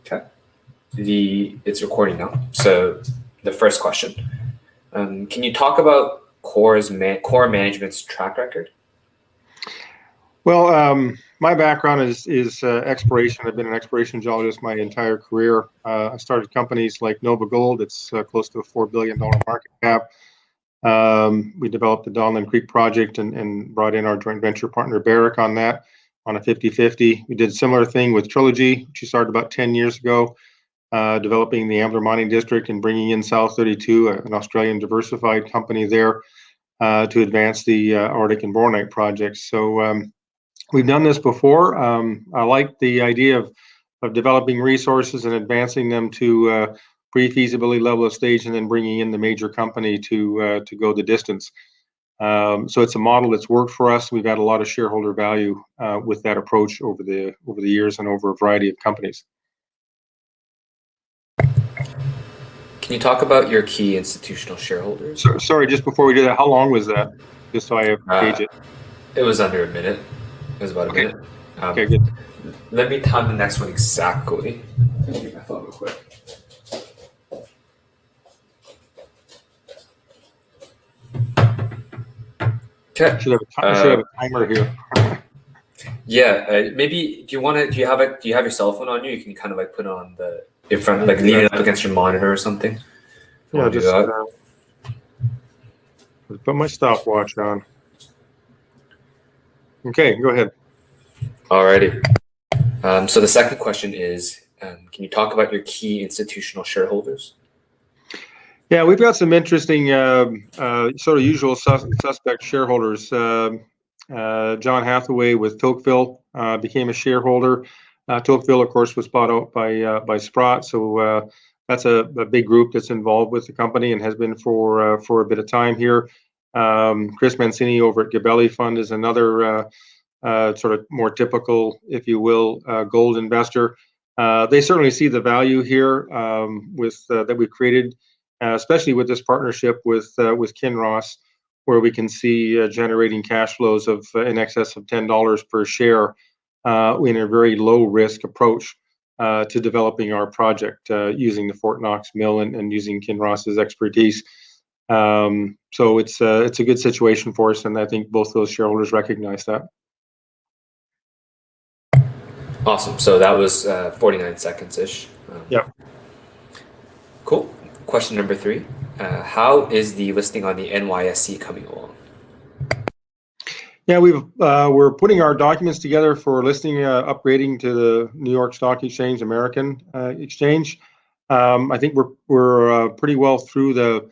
Okay. It's recording now. So the first question, can you talk about core management's track record? Well, my background is exploration. I've been an exploration geologist my entire career. I started companies like NOVAGOLD. It's close to a $4 billion market cap. We developed the Donlin Creek project and brought in our joint venture partner Barrick on that on a 50-50. We did a similar thing with Trilogy, which we started about 10 years ago, developing the Ambler Mining District and bringing in South 32, an Australian diversified company there, to advance the Arctic and Bornite projects. So we've done this before. I like the idea of developing resources and advancing them to pre-feasibility level of stage, and then bringing in the major company to go the distance. So it's a model that's worked for us. We've had a lot of shareholder value with that approach over the years and over a variety of companies. Can you talk about your key institutional shareholders? Sorry, just before we do that, how long was that? Just so I gauge it. It was under a minute. It was about a minute. Okay, good. Let me time the next one exactly. Let me get my phone real quick. Okay. Should have a timer here. Yeah, maybe do you have your cell phone on you? You can kind of like put it on in front, like lean it up against your monitor or something. Yeah, just put my stopwatch on. Okay, go ahead. Alrighty. So the second question is, can you talk about your key institutional shareholders? Yeah, we've got some interesting sort of usual suspect shareholders. John Hathaway with Tocqueville became a shareholder. Tocqueville, of course, was bought out by Sprott, so that's a big group that's involved with the company and has been for a bit of time here. Chris Mancini over at Gabelli Fund is another sort of more typical, if you will, gold investor. They certainly see the value here that we've created, especially with this partnership with Kinross, where we can see generating cash flows of in excess of $10 per share in a very low risk approach to developing our project using the Fort Knox mill and using Kinross's expertise. So it's a good situation for us, and I think both those shareholders recognize that. Awesome. So that was 49 seconds-ish. Yeah. Cool. Question number 3. How is the listing on the NYSE coming along? Yeah, we're putting our documents together for listing, upgrading to the New York Stock Exchange, American Exchange. I think we're pretty well through the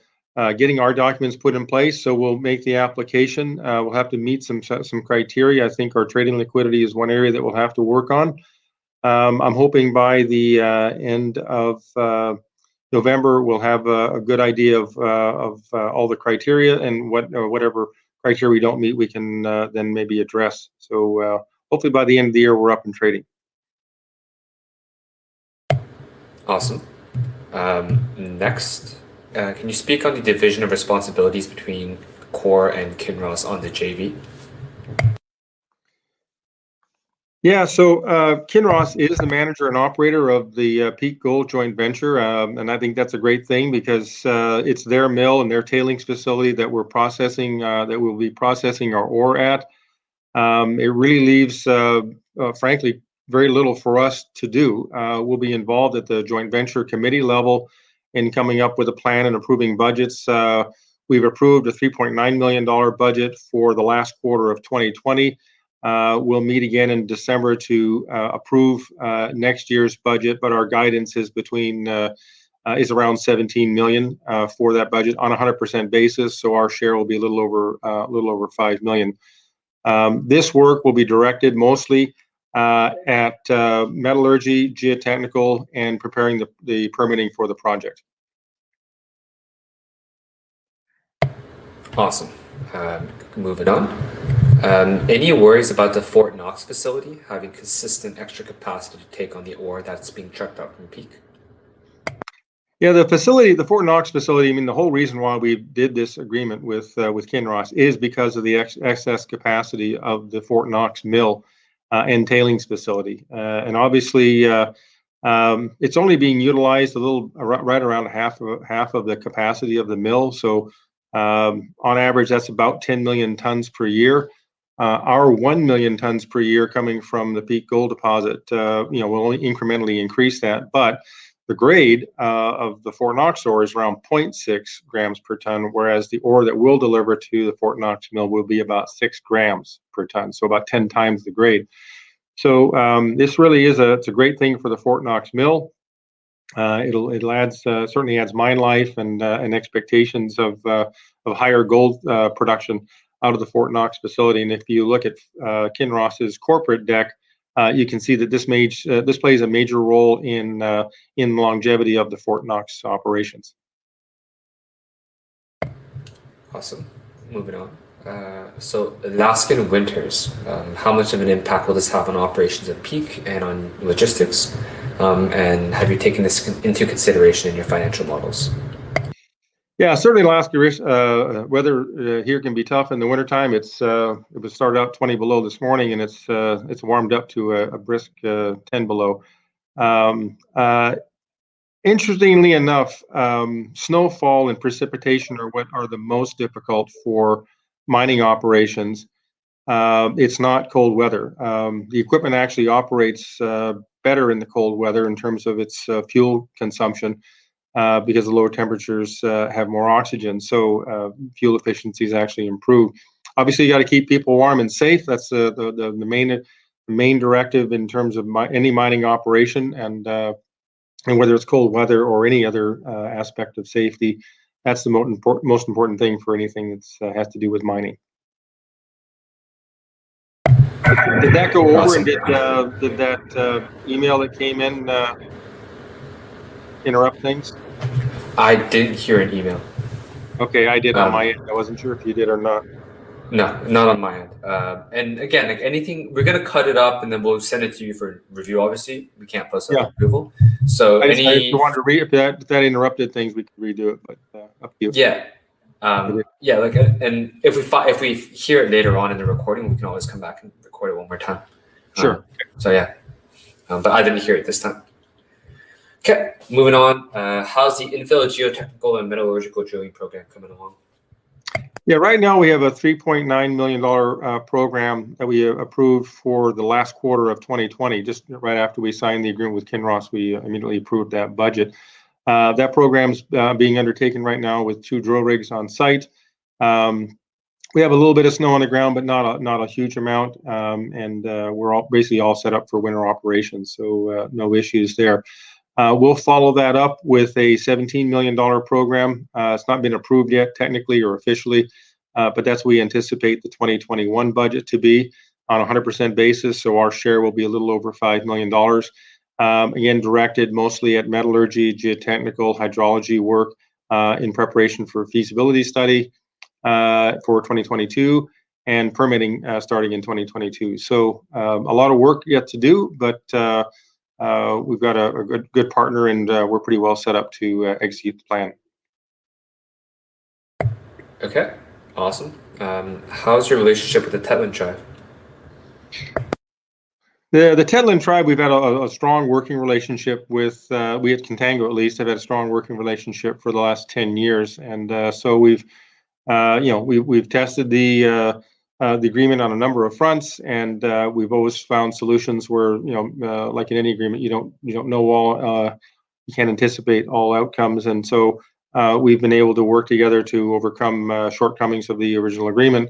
getting our documents put in place, so we'll make the application. We'll have to meet some criteria. I think our trading liquidity is one area that we'll have to work on. I'm hoping by the end of November we'll have a good idea of all the criteria, and whatever criteria we don't meet, we can then maybe address. So hopefully by the end of the year we're up and trading. Awesome. Next, can you speak on the division of responsibilities between Core and Kinross on the JV? Yeah, so Kinross is the manager and operator of the Peak Gold joint venture, and I think that's a great thing because it's their mill and their tailings facility that we're processing, that we'll be processing our ore at. It really leaves, frankly, very little for us to do. We'll be involved at the joint venture committee level in coming up with a plan and approving budgets. We've approved a $3.9 million budget for the last quarter of 2020. We'll meet again in December to approve next year's budget, but our guidance is is around 17 million for that budget on a 100% basis. So our share will be a little over 5 million. This work will be directed mostly at metallurgy, geotechnical, and preparing the permitting for the project. Awesome. Moving on. Any worries about the Fort Knox facility having consistent extra capacity to take on the ore that's being trucked out from Peak? Yeah, the Fort Knox facility, I mean, the whole reason why we did this agreement with Kinross is because of the excess capacity of the Fort Knox mill and tailings facility. And obviously, It's only being utilized a little right around half of the capacity of the mill. So on average, that's about 10 million tons per year. Our 1 million tons per year coming from the Peak Gold deposit, will only incrementally increase that. But the grade of the Fort Knox ore is around 0.6 grams per ton, whereas the ore that we'll deliver to the Fort Knox mill will be about 6 grams per ton, so about 10 times the grade. So this really is it's a great thing for the Fort Knox mill. It'll adds certainly adds mine life and expectations of higher gold production out of the Fort Knox facility. And if you look at Kinross's corporate deck, you can see that this plays a major role in longevity of the Fort Knox operations. Awesome. Moving on. So Alaskan winters, how much of an impact will this have on operations at Peak and on logistics? And have you taken this into consideration in your financial models? Yeah, certainly Alaska weather here can be tough in the wintertime. It was started out 20 below this morning, and it's warmed up to a brisk 10 below. Interestingly enough, snowfall and precipitation are what are the most difficult for mining operations. It's not cold weather. The equipment actually operates better in the cold weather in terms of its fuel consumption because the lower temperatures have more oxygen. So fuel efficiency is actually improved. Obviously, you got to keep people warm and safe. That's the main directive in terms of any mining operation, and whether it's cold weather or any other aspect of safety, that's the most important thing for anything that has to do with mining. Did that go over? Awesome. And did that email that came in interrupt things? I didn't hear an email. Okay, I did on my end. I wasn't sure if you did or not. No, not on my end. And again, like anything, we're gonna cut it up and then we'll send it to you for review. Obviously, we can't post it approval. So I just wanted to if that interrupted things, we could redo it. But up to you. Yeah, yeah. Like, and if we hear it later on in the recording, we can always come back and record it one more time. Sure. So yeah, but I didn't hear it this time. Okay, moving on. How's the infill geotechnical and metallurgical drilling program coming along? Yeah, right now we have a $3.9 million program that we approved for the last quarter of 2020. Just right after we signed the agreement with Kinross, we immediately approved that budget. That program's being undertaken right now with 2 drill rigs on site. We have a little bit of snow on the ground, but not a huge amount, and we're basically all set up for winter operations, so no issues there. We'll follow that up with a $17 million program. It's not been approved yet, technically or officially, but that's what we anticipate the 2021 budget to be on a 100% basis. So our share will be a little over $5 million. Again, directed mostly at metallurgy, geotechnical, hydrology work in preparation for a feasibility study for 2022 and permitting starting in 2022. So a lot of work yet to do, but we've got a good partner, and we're pretty well set up to execute the plan. Okay, awesome. How's your relationship with the Tetland Tribe? The Tetland Tribe, we've had a strong working relationship with. We at Contango, at least, have had a strong working relationship for the last 10 years, and so we've tested the agreement on a number of fronts, and we've always found solutions where, like in any agreement, you don't know all, you can't anticipate all outcomes, and so we've been able to work together to overcome shortcomings of the original agreement,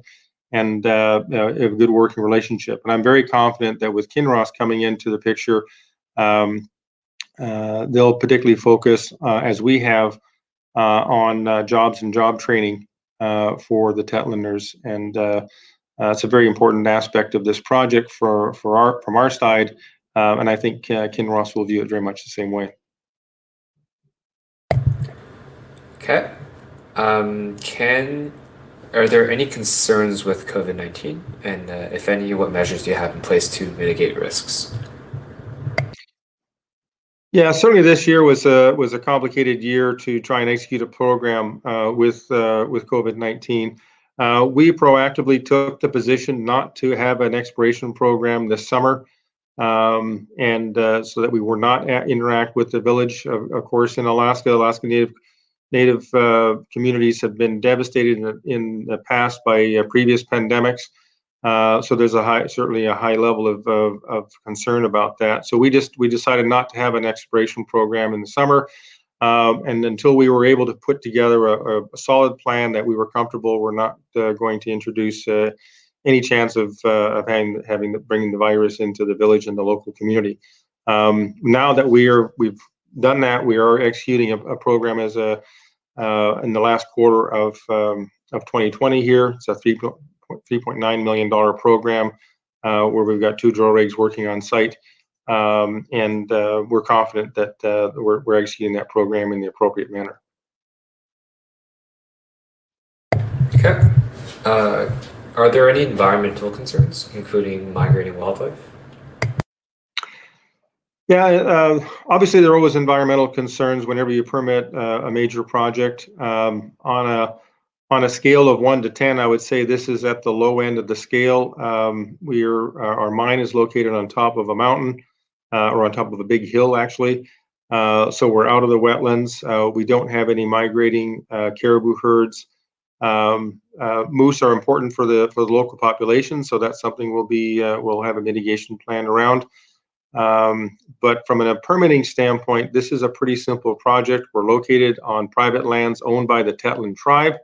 and have a good working relationship. And I'm very confident that with Kinross coming into the picture, they'll particularly focus, as we have, on jobs and job training for the Tetlanders, and it's a very important aspect of this project from our side, and I think Kinross will view it very much the same way. Okay. Are there any concerns with COVID-19? And if any, what measures do you have in place to mitigate risks? Yeah, certainly this year was a complicated year to try and execute a program with COVID-19. We proactively took the position not to have an exploration program this summer. so that we were not interact with the village. Of course, in Alaska Native communities have been devastated in the past by previous pandemics. So there's certainly a high level of concern about that. So we decided not to have an exploration program in the summer, and until we were able to put together a solid plan that we were comfortable, we're not going to introduce any chance of bringing the virus into the village and the local community. Now that we've done that, we are executing a program as in the last quarter of 2020 here. It's a $3.9 million program where we've got 2 drill rigs working on site. And we're confident that we're executing that program in the appropriate manner. Okay. Are there any environmental concerns, including migrating wildlife? Yeah, obviously there are always environmental concerns whenever you permit a major project. On a scale of 1 to 10, I would say this is at the low end of the scale. Our mine is located on top of a mountain, or on top of a big hill, actually. So we're out of the wetlands. We don't have any migrating caribou herds. Moose are important for the local population, so that's something we'll have a mitigation plan around. But from a permitting standpoint, this is a pretty simple project. We're located on private lands owned by the Tetland Tribe.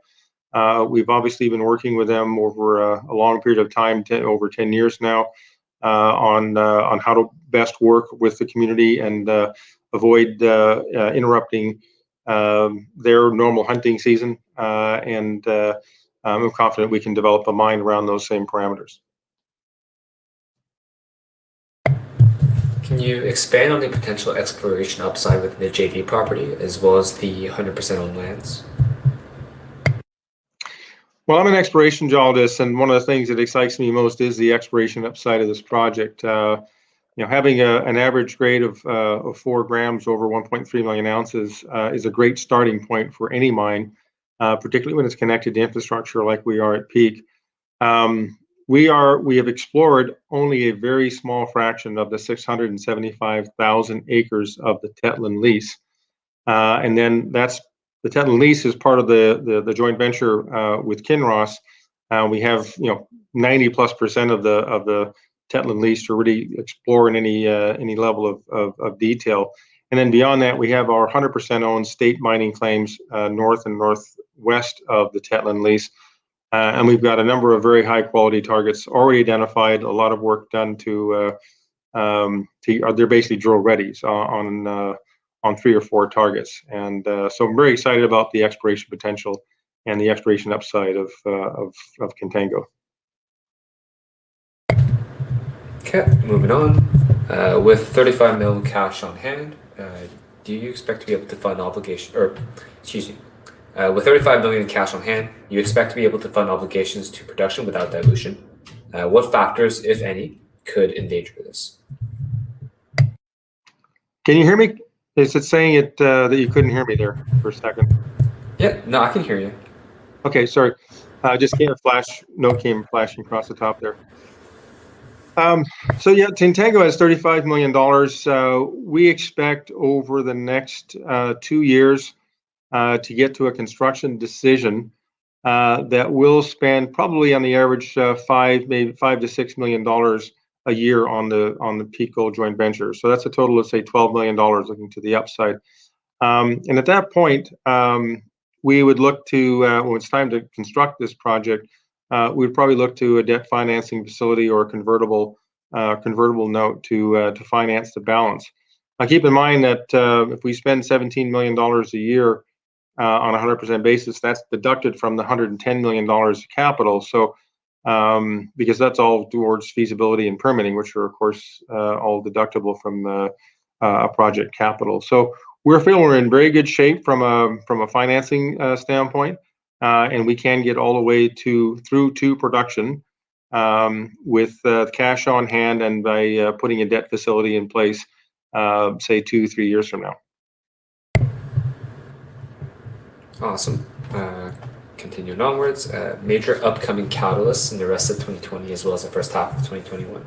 We've obviously been working with them over a long period of time, over 10 years now, on how to best work with the community and avoid interrupting their normal hunting season. And I'm confident we can develop a mine around those same parameters. Can you expand on the potential exploration upside within the JV property, as well as the 100% owned lands? Well, I'm an exploration geologist, and one of the things that excites me most is the exploration upside of this project. Having an average grade of 4 grams over 1.3 million ounces is a great starting point for any mine, particularly when it's connected to infrastructure like we are at Peak. We have explored only a very small fraction of the 675,000 acres of the Tetland lease, and then the Tetland lease is part of the joint venture with Kinross. We have 90+% of the Tetland lease to really explore in any level of detail. And then beyond that, we have our 100% owned state mining claims north and northwest of the Tetland lease. And we've got a number of very high quality targets already identified, a lot of work done they're basically drill ready on 3 or 4 targets. And so I'm very excited about the exploration potential and the exploration upside of Contango. Okay, moving on. With 35 mil cash on hand, do you expect to be able to fund with 35 million in cash on hand, you expect to be able to fund obligations to production without dilution? What factors, if any, could endanger this? Can you hear me? Is it saying that you couldn't hear me there for a second? Yeah, no, I can hear you. Okay, sorry. Just came came flashing across the top there. So yeah, Contango has $35 million. We expect over the next 2 years to get to a construction decision that will spend probably on the average maybe $5 to $6 million a year on the Peak Gold joint venture. So that's a total of, say, $12 million looking to the upside. And at that point, we would look to, when it's time to construct this project, we'd probably look to a debt financing facility or a convertible note to finance the balance. Now, keep in mind that if we spend $17 million a year on a 100% basis, that's deducted from the $110 million of capital. So because that's all towards feasibility and permitting, which are, of course, all deductible from a project capital. So we're feeling we're in very good shape from a financing standpoint, and we can get all the way through to production with cash on hand and by putting a debt facility in place, say 2-3 years from now. Awesome. Continuing onwards, major upcoming catalysts in the rest of 2020 as well as the first half of 2021.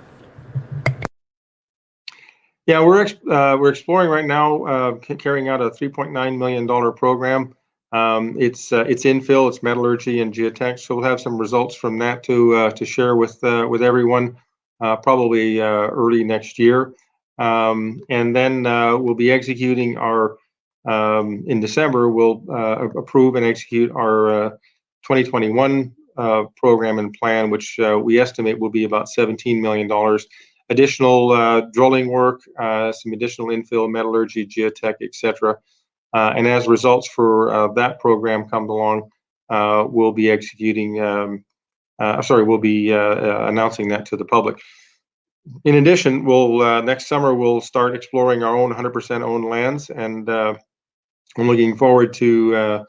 Yeah, we're exploring right now, carrying out a $3.9 million program. It's infill, it's metallurgy and geotech, so we'll have some results from that to share with everyone, probably early next year. And then we'll be executing our in December. We'll approve and execute our 2021 program and plan, which we estimate will be about $17 million. Additional drilling work, some additional infill, metallurgy, geotech, etc. And as results for that program come along, we'll be executing. We'll be announcing that to the public. In addition, we'll next summer we'll start exploring our own 100% owned lands, and I'm looking forward to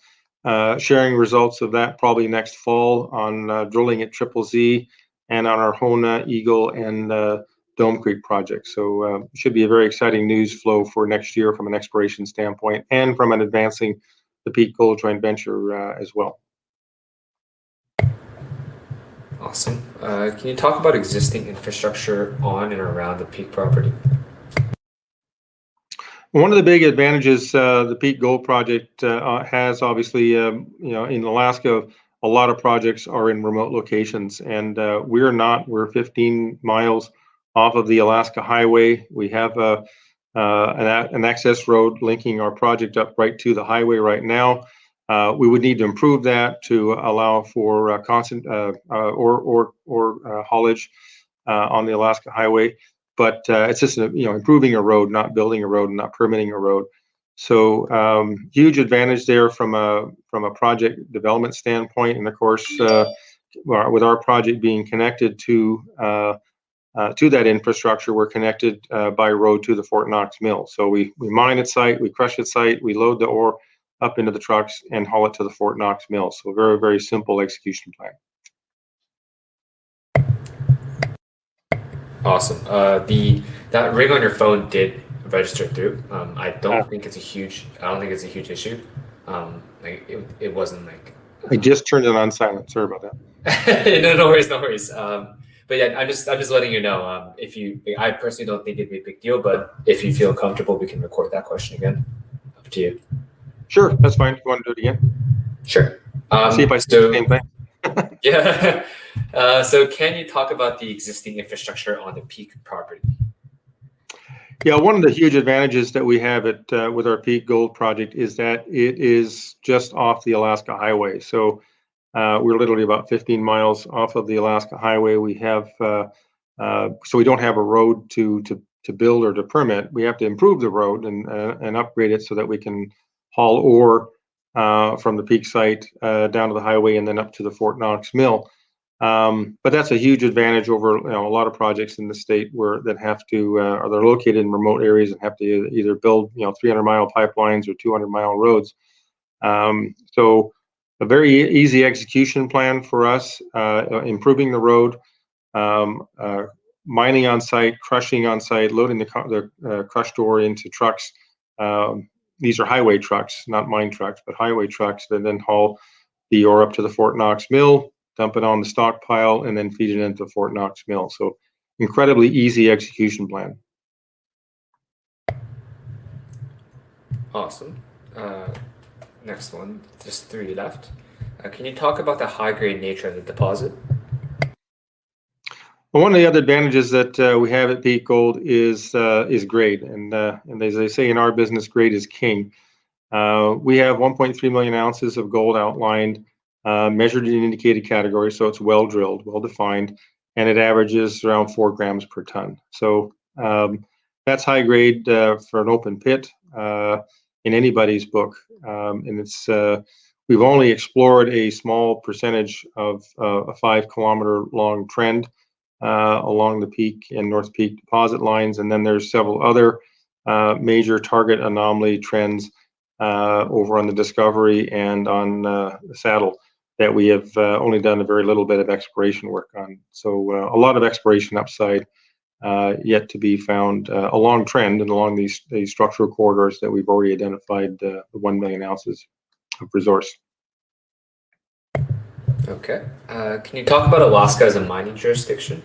sharing results of that probably next fall on drilling at Triple Z and on our Hona, Eagle, and Dome Creek project. So should be a very exciting news flow for next year from an exploration standpoint and from an advancing the Peak Gold joint venture as well. Awesome. Can you talk about existing infrastructure on and around the Peak property? One of the big advantages the Peak Gold project has, obviously, in Alaska, a lot of projects are in remote locations, and we're not. We're 15 miles off of the Alaska Highway. We have an access road linking our project up right to the highway right now. We would need to improve that to allow for constant haulage on the Alaska Highway. But it's just improving a road, not building a road, and not permitting a road. So huge advantage there from a project development standpoint, and of course, with our project being connected to that infrastructure, we're connected by road to the Fort Knox mill. So we mine at site, we crush at site, we load the ore up into the trucks and haul it to the Fort Knox mill. So very, very simple execution plan. Awesome. That ring on your phone did register through. I don't think it's a huge issue. It wasn't like. I just turned it on silent. Sorry about that. No worries. But yeah, I'm just letting you know. I personally don't think it'd be a big deal, but if you feel comfortable, we can record that question again. Up to you. Sure, that's fine. If you want to do it again. Sure. See if I do the same thing. Yeah. So can you talk about the existing infrastructure on the Peak property? Yeah, one of the huge advantages that we have with our Peak Gold project is that it is just off the Alaska Highway. So we're literally about 15 miles off of the Alaska Highway. We have so we don't have a road to build or to permit. We have to improve the road and upgrade it so that we can haul ore from the Peak site down to the highway and then up to the Fort Knox mill. But that's a huge advantage over a lot of projects in the state that have to or they're located in remote areas and have to either build 300-mile pipelines or 200-mile roads. So a very easy execution plan for us, improving the road, mining on site, crushing on site, loading the crushed ore into trucks. These are highway trucks, not mine trucks, but highway trucks that then haul the ore up to the Fort Knox mill, dump it on the stockpile, and then feed it into the Fort Knox mill. So incredibly easy execution plan. Awesome. Next one, just 3 left. Can you talk about the high-grade nature of the deposit? Well, one of the other advantages that we have at Peak Gold is grade, and as they say in our business, grade is king. We have 1.3 million ounces of gold outlined, measured in indicated category, so it's well drilled, well defined, and it averages around 4 grams per ton. So that's high grade for an open pit in anybody's book, and it's we've only explored a small percentage of a 5-kilometer long trend along the Peak and North Peak deposit lines, and then there's several other major target anomaly trends over on the Discovery and on the Saddle that we have only done a very little bit of exploration work on. So a lot of exploration upside yet to be found along trend and along these structural corridors that we've already identified the 1 million ounces of resource. Okay. Can you talk about Alaska as a mining jurisdiction?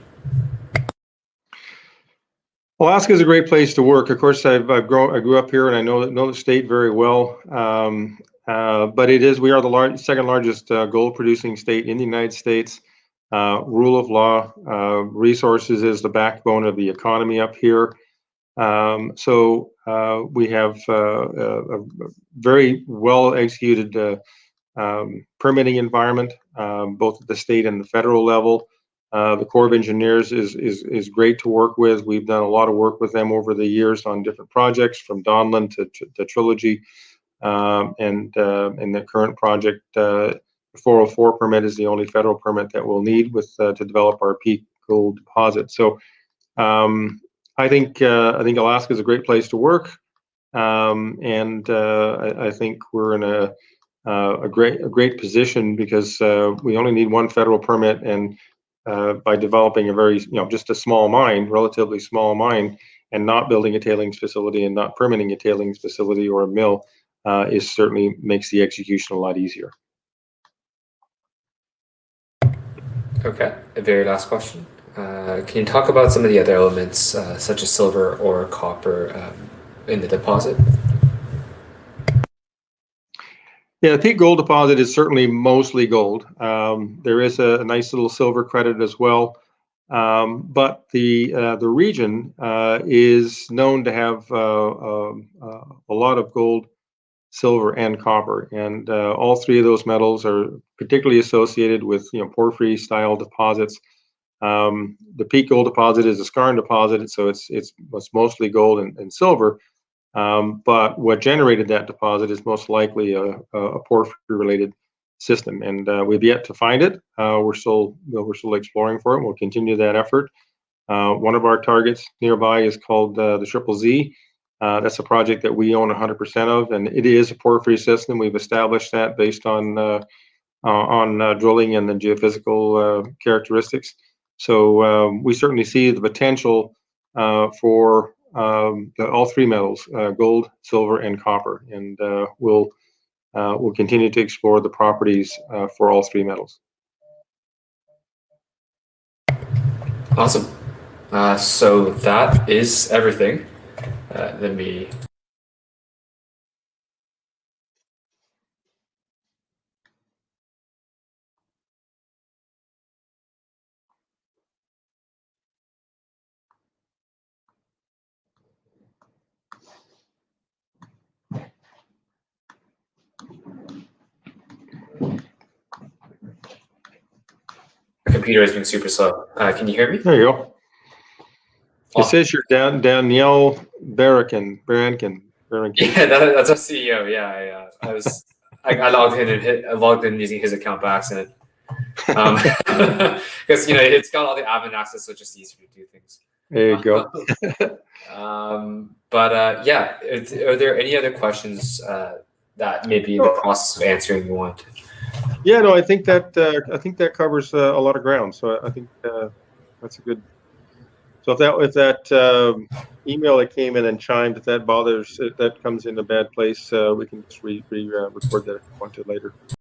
Alaska is a great place to work. Of course, I grew up here, and I know the state very well. But we are the second largest gold producing state in the United States. Rule of law, resources is the backbone of the economy up here. So we have a very well executed permitting environment, both at the state and the federal level. The Corps of Engineers is great to work with. We've done a lot of work with them over the years on different projects, from Donlin to Trilogy, and the current project. The 404 permit is the only federal permit that we'll need to develop our Peak gold deposit. So I think Alaska is a great place to work, and I think we're in a great position because we only need one federal permit, and by developing a very just a small mine, relatively small mine, and not building a tailings facility and not permitting a tailings facility or a mill, is certainly makes the execution a lot easier. Okay, a very last question. Can you talk about some of the other elements, such as silver or copper, in the deposit? Yeah, the Peak gold deposit is certainly mostly gold. There is a nice little silver credit as well, but the region is known to have a lot of gold, silver, and copper, and all three of those metals are particularly associated with porphyry style deposits. The Peak gold deposit is a skarn deposit, so it's mostly gold and silver. But what generated that deposit is most likely a porphyry related system, and we've yet to find it. We're still exploring for it. We'll continue that effort. One of our targets nearby is called the Triple Z. That's a project that we own 100% of, and it is a porphyry system. We've established that based on drilling and the geophysical characteristics. So we certainly see the potential for all three metals, gold, silver, and copper, and we'll continue to explore the properties for all three metals. Awesome. So that is everything. Let me. My computer has been super slow. Can you hear me? There you go. It says you're Danielle Barracan. Yeah, that's our CEO. Yeah, I logged in using his account by accident. Because it's got all the admin access, so it's just easier to do things. There you go. But yeah, are there any other questions that maybe in the process of answering you want? Yeah, no, I think that covers a lot of ground. So I think that's a good. So if that email that came in and chimed, if that bothers, if that comes in a bad place, we can just record that if you want to later.